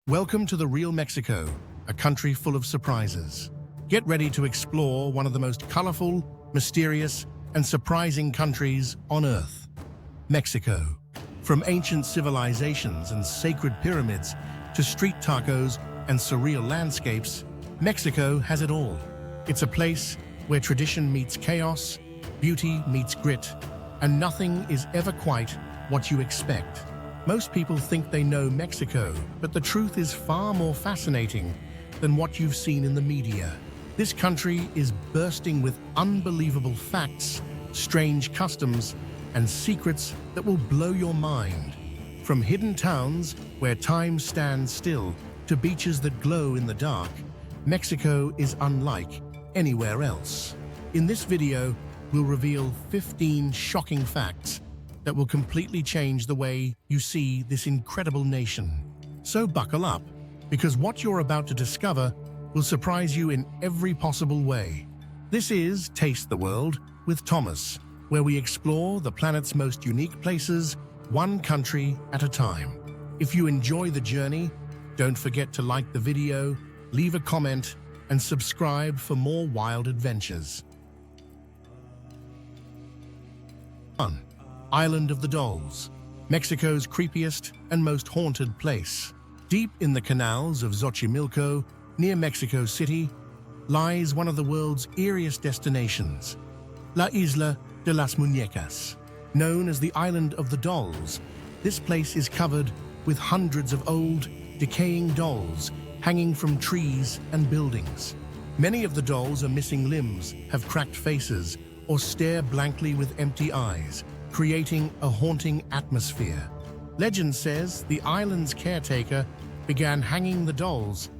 Welcome to the real Mexico, a country full of surprises. Get ready to explore one of the most colorful, mysterious, and surprising countries on Earth. Mexico. From ancient civilizations and sacred pyramids to street tacos and surreal landscapes, Mexico has it all. It's a place where tradition meets chaos, beauty meets grit, and nothing is ever quite what you expect. Most people think they know Mexico, but the truth is far more fascinating than what you've seen in the media. This country is bursting with unbelievable facts, strange customs, and secrets that will blow your mind. From hidden towns where time stands still to beaches that glow in the dark, Mexico is unlike anywhere else. In this video, we'll reveal 15 shocking facts that will completely change the way you see this incredible nation. So buckle up, because what you're about to discover will surprise you in every possible way. This is Taste the World with Thomas, where we explore the planet's most unique places, one country at a time. If you enjoy the journey, don't forget to like the video, leave a comment, and subscribe for more wild adventures. 1. Island of the Dolls, Mexico's creepiest and most haunted place. Deep in the canals of Xochimilco, near Mexico City, lies one of the world's eeriest destinations, La Isla de las Muñecas. Known as the Island of the Dolls, this place is covered with hundreds of old, decaying dolls hanging from trees and buildings. Many of the dolls are missing limbs, have cracked faces, or stare blankly with empty eyes, creating a haunting atmosphere. Legend says the island's caretaker began hanging the dolls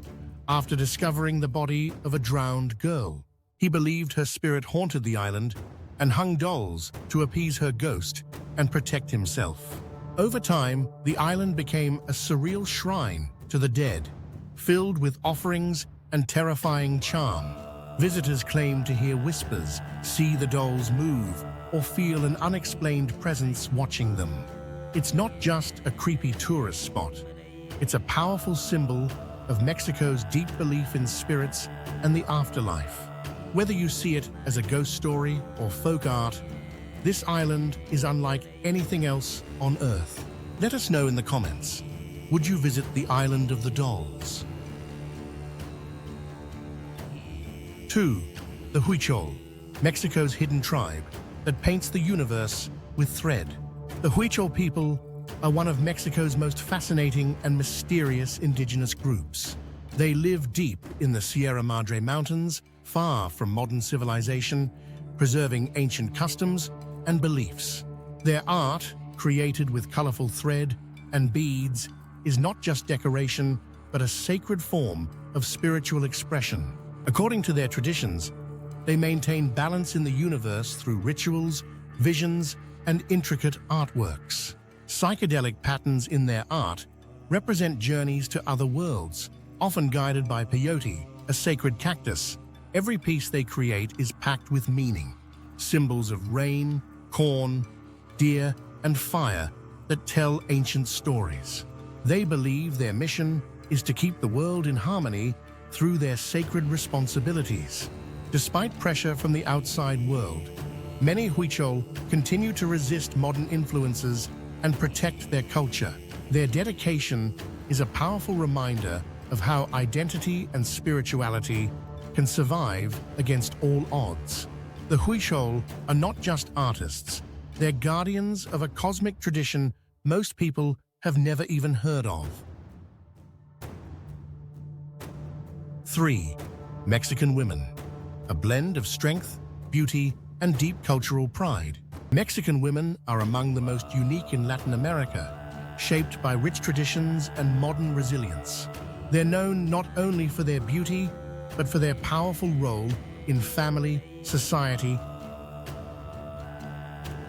after discovering the body of a drowned girl. He believed her spirit haunted the island and hung dolls to appease her ghost and protect himself. Over time, the island became a surreal shrine to the dead, filled with offerings and terrifying charm. Visitors claim to hear whispers, see the dolls move, or feel an unexplained presence watching them. It's not just a creepy tourist spot. It's a powerful symbol of Mexico's deep belief in spirits and the afterlife. Whether you see it as a ghost story or folk art, this island is unlike anything else on Earth. Let us know in the comments. Would you visit the Island of the Dolls? 2. The Huichol, Mexico's hidden tribe that paints the universe with thread. The Huichol people are one of Mexico's most fascinating and mysterious indigenous groups. They live deep in the Sierra Madre Mountains, far from modern civilization, preserving ancient customs and beliefs. Their art, created with colorful thread and beads, is not just decoration, but a sacred form of spiritual expression. According to their traditions, they maintain balance in the universe through rituals, visions, and intricate artworks. Psychedelic patterns in their art represent journeys to other worlds, often guided by peyote, a sacred cactus. Every piece they create is packed with meaning, symbols of rain, corn, deer, and fire that tell ancient stories. They believe their mission is to keep the world in harmony through their sacred responsibilities. Despite pressure from the outside world, many Huichol continue to resist modern influences and protect their culture. Their dedication is a powerful reminder of how identity and spirituality can survive against all odds. The Huichol are not just artists, they're guardians of a cosmic tradition most people have never even heard of. 3. Mexican women, a blend of strength, beauty, and deep cultural pride. Mexican women are among the most unique in Latin America, shaped by rich traditions and modern resilience. They're known not only for their beauty, but for their powerful role in family, society,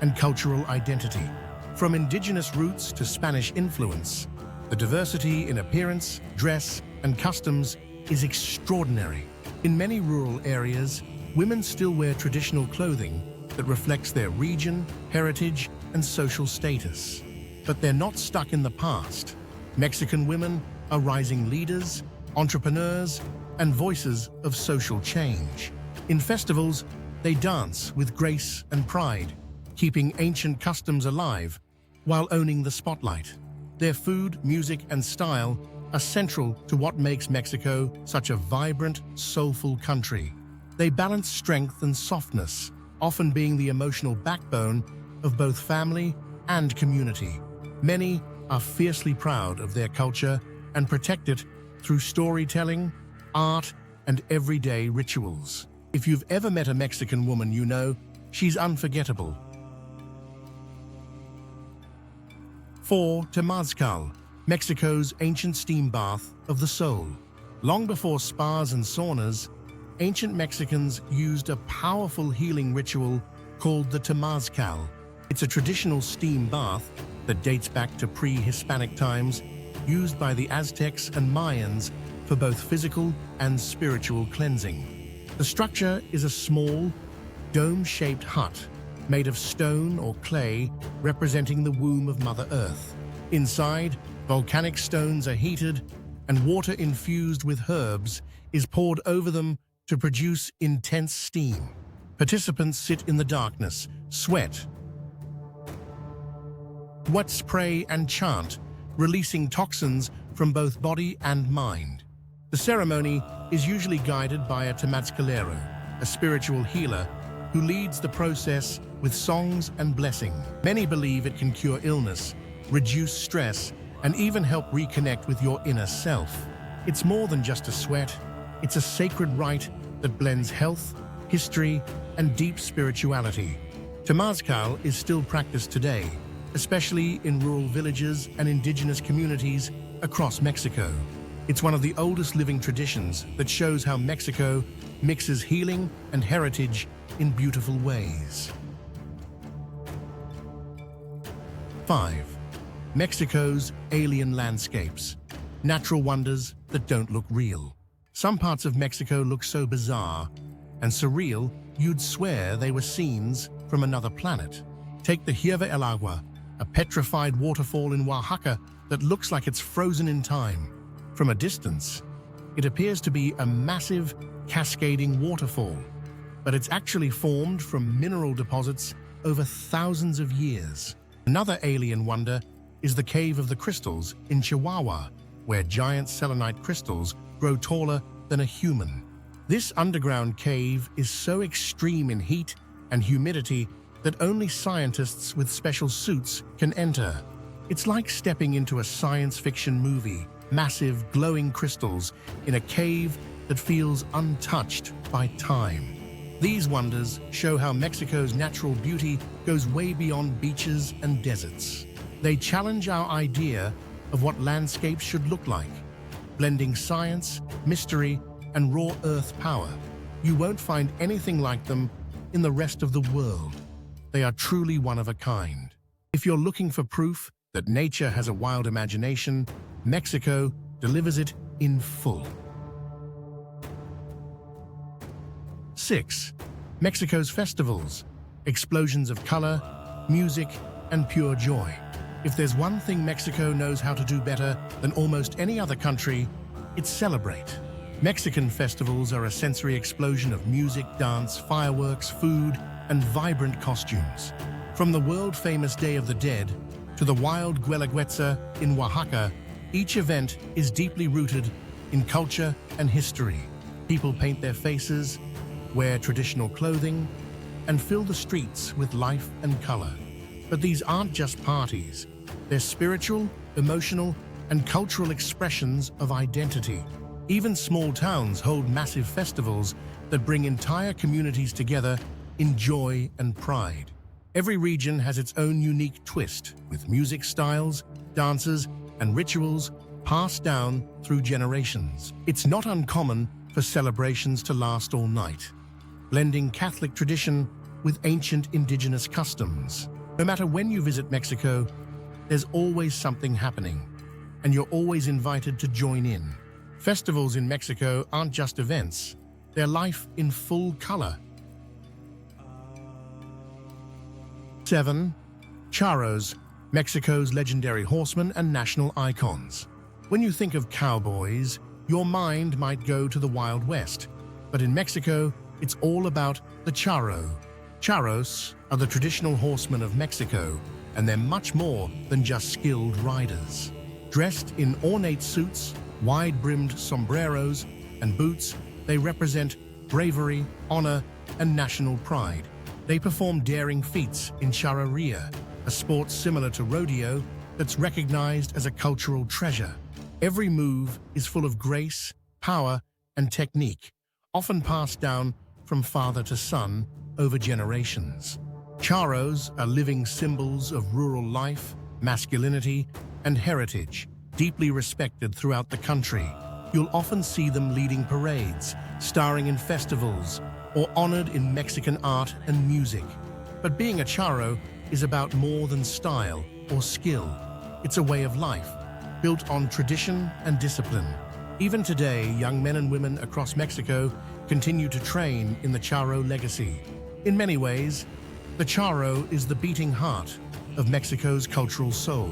and cultural identity. From indigenous roots to Spanish influence, the diversity in appearance, dress, and customs is extraordinary. In many rural areas, women still wear traditional clothing that reflects their region, heritage, and social status. But they're not stuck in the past. Mexican women are rising leaders, entrepreneurs, and voices of social change. In festivals, they dance with grace and pride, keeping ancient customs alive while owning the spotlight. Their food, music, and style are central to what makes Mexico such a vibrant, soulful country. They balance strength and softness, often being the emotional backbone of both family and community. Many are fiercely proud of their culture and protect it through storytelling, art, and everyday rituals. If you've ever met a Mexican woman, you know she's unforgettable. 4. Temazcal, Mexico's ancient steam bath of the soul. Long before spas and saunas, ancient Mexicans used a powerful healing ritual called the Temazcal. It's a traditional steam bath that dates back to pre-Hispanic times, used by the Aztecs and Mayans for both physical and spiritual cleansing. The structure is a small, dome-shaped hut made of stone or clay representing the womb of Mother Earth. Inside, volcanic stones are heated and water infused with herbs is poured over them to produce intense steam. Participants sit in the darkness, sweat, pray, and chant, releasing toxins from both body and mind. The ceremony is usually guided by a Tamascalero, a spiritual healer who leads the process with songs and blessing. Many believe it can cure illness, reduce stress, and even help reconnect with your inner self. It's more than just a sweat, it's a sacred rite that blends health, history, and deep spirituality. Tamascal is still practiced today, especially in rural villages and indigenous communities across Mexico. It's one of the oldest living traditions that shows how Mexico mixes healing and heritage in beautiful ways. 5. Mexico's alien landscapes, natural wonders that don't look real. Some parts of Mexico look so bizarre and surreal you'd swear they were scenes from another planet. Take the Hierve el Agua, a petrified waterfall in Oaxaca that looks like it's frozen in time. From a distance, it appears to be a massive, cascading waterfall, but it's actually formed from mineral deposits over thousands of years. Another alien wonder is the Cave of the Crystals in Chihuahua, where giant selenite crystals grow taller than a human. This underground cave is so extreme in heat and humidity that only scientists with special suits can enter. It's like stepping into a science fiction movie, massive glowing crystals in a cave that feels untouched by time. These wonders show how Mexico's natural beauty goes way beyond beaches and deserts. They challenge our idea of what landscapes should look like, blending science, mystery, and raw earth power. You won't find anything like them in the rest of the world. They are truly one of a kind. If you're looking for proof that nature has a wild imagination, Mexico delivers it in full. 6. Mexico's festivals, explosions of color, music, and pure joy. If there's one thing Mexico knows how to do better than almost any other country, it's celebrate. Mexican festivals are a sensory explosion of music, dance, fireworks, food, and vibrant costumes. From the world-famous Day of the Dead to the wild Guelaguetza in Oaxaca, each event is deeply rooted in culture and history. People paint their faces, wear traditional clothing, and fill the streets with life and color. But these aren't just parties. They're spiritual, emotional, and cultural expressions of identity. Even small towns hold massive festivals that bring entire communities together in joy and pride. Every region has its own unique twist, with music styles, dances, and rituals passed down through generations. It's not uncommon for celebrations to last all night, blending Catholic tradition with ancient indigenous customs. No matter when you visit Mexico, there's always something happening, and you're always invited to join in. Festivals in Mexico aren't just events, they're life in full color. 7. Charos, Mexico's legendary horsemen and national icons. When you think of cowboys, your mind might go to the Wild West. But in Mexico, it's all about the charro. Charos are the traditional horsemen of Mexico, and they're much more than just skilled riders. Dressed in ornate suits, wide-brimmed sombreros, and boots, they represent bravery, honor, and national pride. They perform daring feats in charreria, a sport similar to rodeo that's recognized as a cultural treasure. Every move is full of grace, power, and technique, often passed down from father to son over generations. Charros are living symbols of rural life, masculinity, and heritage, deeply respected throughout the country. You'll often see them leading parades, starring in festivals, or honored in Mexican art and music. But being a charro is about more than style or skill. It's a way of life, built on tradition and discipline. Even today, young men and women across Mexico continue to train in the charro legacy. In many ways, the charro is the beating heart of Mexico's cultural soul.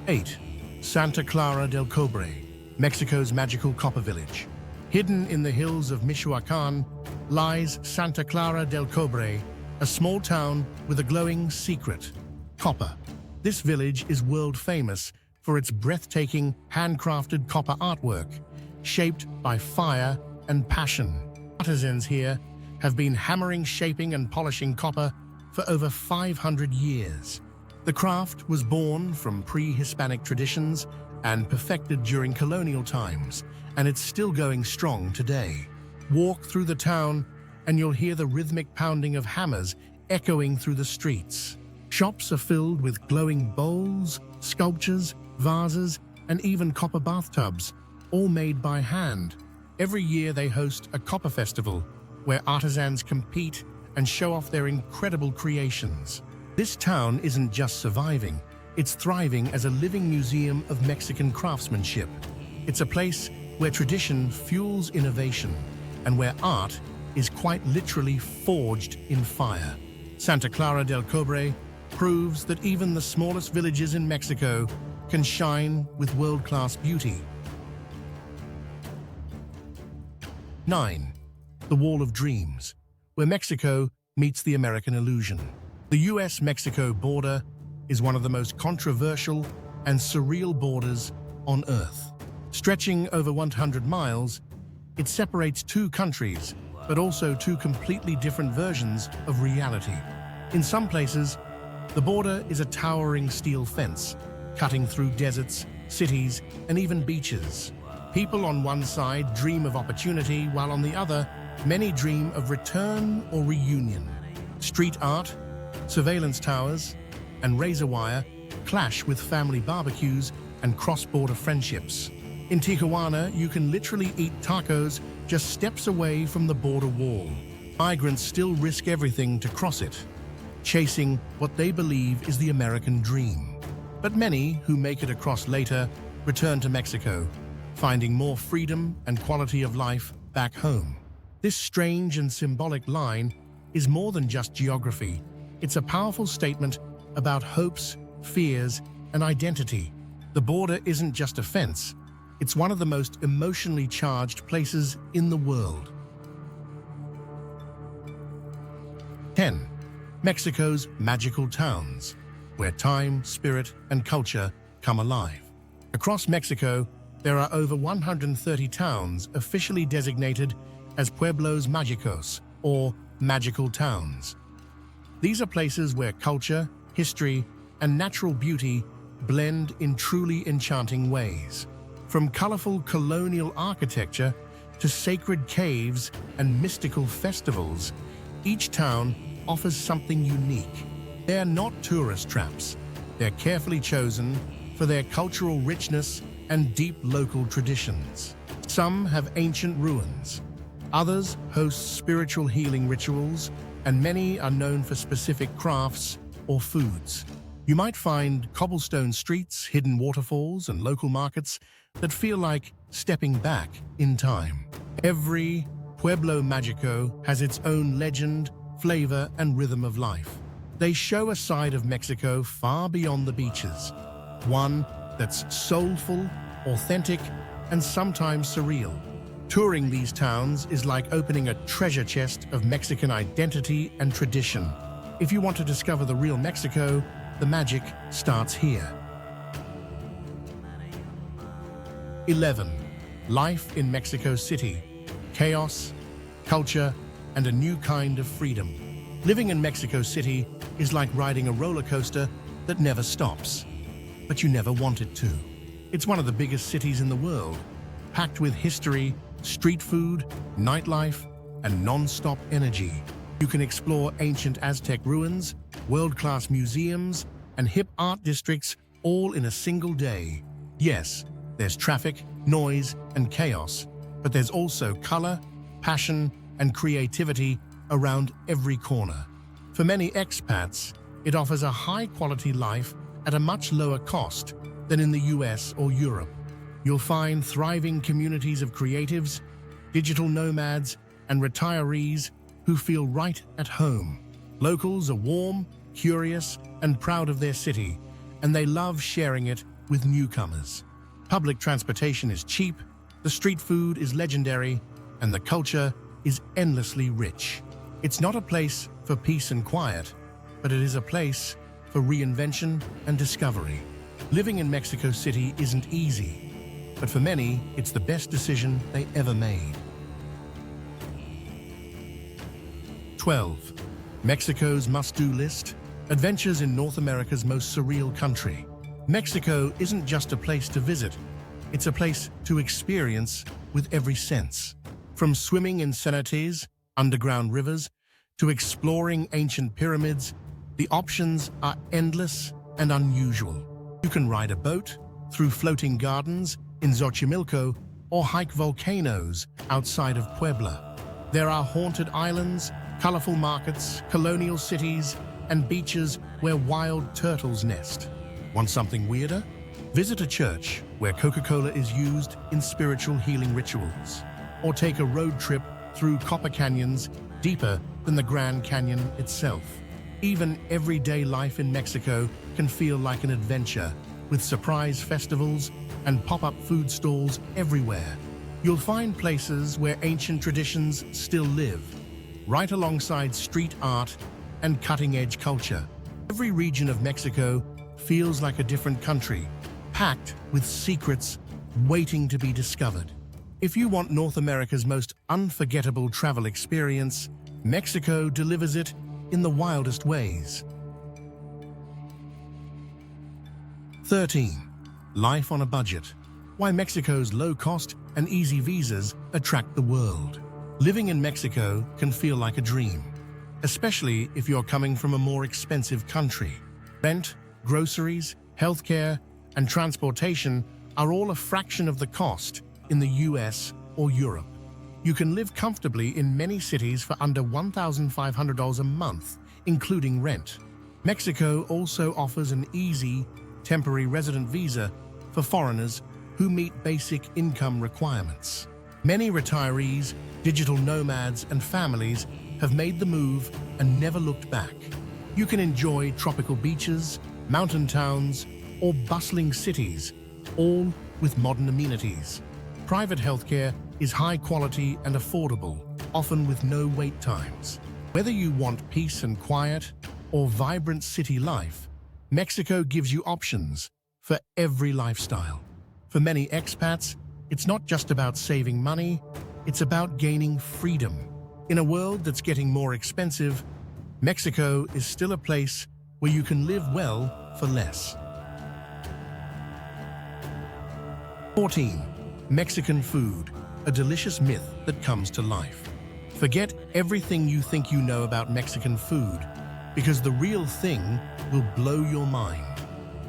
8. Santa Clara del Cobre, Mexico's magical copper village. Hidden in the hills of Michoacán lies Santa Clara del Cobre, a small town with a glowing secret: copper. This village is world famous for its breathtaking, handcrafted copper artwork, shaped by fire and passion. Artisans here have been hammering, shaping, and polishing copper for over 500 years. The craft was born from pre-Hispanic traditions and perfected during colonial times, and it's still going strong today. Walk through the town and you'll hear the rhythmic pounding of hammers echoing through the streets. Shops are filled with glowing bowls, sculptures, vases, and even copper bathtubs, all made by hand. Every year they host a copper festival where artisans compete and show off their incredible creations. This town isn't just surviving, it's thriving as a living museum of Mexican craftsmanship. It's a place where tradition fuels innovation and where art is quite literally forged in fire. Santa Clara del Cobre proves that even the smallest villages in Mexico can shine with world-class beauty. 9. The Wall of Dreams, where Mexico meets the American illusion. The US-Mexico border is one of the most controversial and surreal borders on Earth. Stretching over 100 miles, it separates two countries, but also two completely different versions of reality. In some places, the border is a towering steel fence, cutting through deserts, cities, and even beaches. People on one side dream of opportunity, while on the other, many dream of return or reunion. Street art, surveillance towers, and razor wire clash with family barbecues and cross-border friendships. In Tijuana, you can literally eat tacos just steps away from the border wall. Migrants still risk everything to cross it, chasing what they believe is the American dream. But many who make it across later return to Mexico, finding more freedom and quality of life back home. This strange and symbolic line is more than just geography. It's a powerful statement about hopes, fears, and identity. The border isn't just a fence. It's one of the most emotionally charged places in the world. 10. Mexico's magical towns, where time, spirit, and culture come alive. Across Mexico, there are over 130 towns officially designated as pueblos mágicos, or magical towns. These are places where culture, history, and natural beauty blend in truly enchanting ways. From colorful colonial architecture to sacred caves and mystical festivals, each town offers something unique. They are not tourist traps. They're carefully chosen for their cultural richness and deep local traditions. Some have ancient ruins. Others host spiritual healing rituals, and many are known for specific crafts or foods. You might find cobblestone streets, hidden waterfalls, and local markets that feel like stepping back in time. Every Pueblo Mágico has its own legend, flavor, and rhythm of life. They show a side of Mexico far beyond the beaches, one that's soulful, authentic, and sometimes surreal. Touring these towns is like opening a treasure chest of Mexican identity and tradition. If you want to discover the real Mexico, the magic starts here. 11. Life in Mexico City. Chaos, culture, and a new kind of freedom. Living in Mexico City is like riding a roller coaster that never stops, but you never want it to. It's one of the biggest cities in the world, packed with history, street food, nightlife, and non-stop energy. You can explore ancient Aztec ruins, world-class museums, and hip art districts all in a single day. Yes, there's traffic, noise, and chaos, but there's also color, passion, and creativity around every corner. For many expats, it offers a high-quality life at a much lower cost than in the US or Europe. You'll find thriving communities of creatives, digital nomads, and retirees who feel right at home. Locals are warm, curious, and proud of their city, and they love sharing it with newcomers. Public transportation is cheap, the street food is legendary, and the culture is endlessly rich. It's not a place for peace and quiet, but it is a place for reinvention and discovery. Living in Mexico City isn't easy, but for many, it's the best decision they ever made. 12. Mexico's must-do list. Adventures in North America's most surreal country. Mexico isn't just a place to visit, it's a place to experience with every sense. From swimming in cenotes, underground rivers, to exploring ancient pyramids, the options are endless and unusual. You can ride a boat, through floating gardens in Xochimilco, or hike volcanoes outside of Puebla. There are haunted islands, colorful markets, colonial cities, and beaches where wild turtles nest. Want something weirder? Visit a church where Coca-Cola is used in spiritual healing rituals. Or take a road trip through copper canyons deeper than the Grand Canyon itself. Even everyday life in Mexico can feel like an adventure, with surprise festivals and pop-up food stalls everywhere. You'll find places where ancient traditions still live, right alongside street art and cutting-edge culture. Every region of Mexico feels like a different country, packed with secrets waiting to be discovered. If you want North America's most unforgettable travel experience, Mexico delivers it in the wildest ways. 13. Life on a budget. Why Mexico's low cost and easy visas attract the world. Living in Mexico can feel like a dream, especially if you're coming from a more expensive country. Rent, groceries, healthcare, and transportation are all a fraction of the cost in the US or Europe. You can live comfortably in many cities for under $1,500 a month, including rent. Mexico also offers an easy, temporary resident visa for foreigners who meet basic income requirements. Many retirees, digital nomads, and families have made the move and never looked back. You can enjoy tropical beaches, mountain towns, or bustling cities, all with modern amenities. Private healthcare is high quality and affordable, often with no wait times. Whether you want peace and quiet or vibrant city life, Mexico gives you options for every lifestyle. For many expats, it's not just about saving money, it's about gaining freedom. In a world that's getting more expensive, Mexico is still a place where you can live well for less. 14. Mexican food, a delicious myth that comes to life. Forget everything you think you know about Mexican food, because the real thing will blow your mind.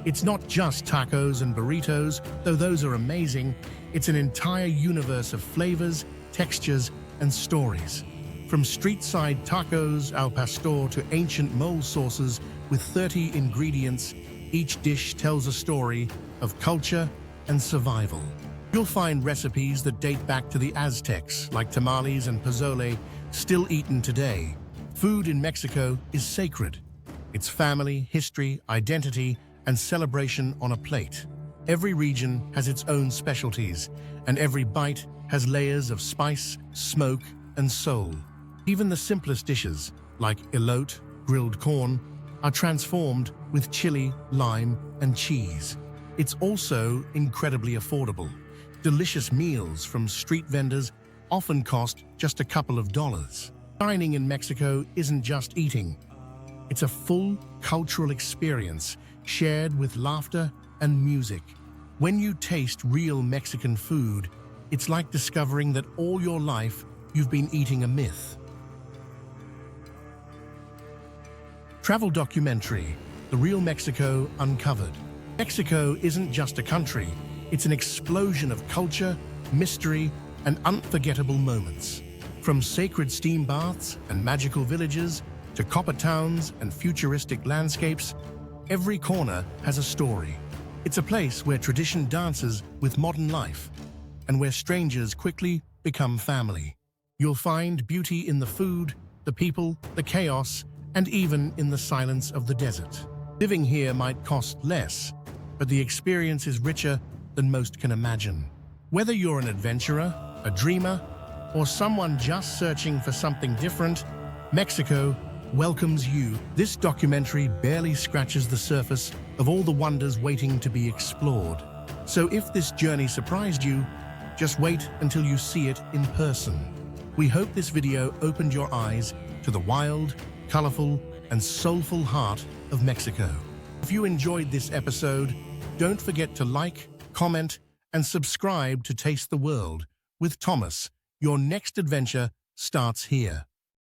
It's not just tacos and burritos, though those are amazing. It's an entire universe of flavors, textures, and stories. From street-side tacos al pastor to ancient mole sauces with 30 ingredients, each dish tells a story of culture and survival. You'll find recipes that date back to the Aztecs, like tamales and pozole, still eaten today. Food in Mexico is sacred. It's family, history, identity, and celebration on a plate. Every region has its own specialties, and every bite has layers of spice, smoke, and soul. Even the simplest dishes, like elote, grilled corn, are transformed with chili, lime, and cheese. It's also incredibly affordable. Delicious meals from street vendors often cost just a couple of dollars. Dining in Mexico isn't just eating. It's a full cultural experience shared with laughter and music. When you taste real Mexican food, it's like discovering that all your life you've been eating a myth. Travel documentary, The Real Mexico Uncovered. Mexico isn't just a country, it's an explosion of culture, mystery, and unforgettable moments. From sacred steam baths and magical villages to copper towns and futuristic landscapes, every corner has a story. It's a place where tradition dances with modern life and where strangers quickly become family. You'll find beauty in the food, the people, the chaos, and even in the silence of the desert. Living here might cost less, but the experience is richer than most can imagine. Whether you're an adventurer, a dreamer, or someone just searching for something different, Mexico welcomes you. This documentary barely scratches the surface of all the wonders waiting to be explored. So if this journey surprised you, just wait until you see it in person. We hope this video opened your eyes to the wild, colorful, and soulful heart of Mexico. If you enjoyed this episode, don't forget to like, comment, and subscribe to Taste the World with Thomas. Your next adventure starts here.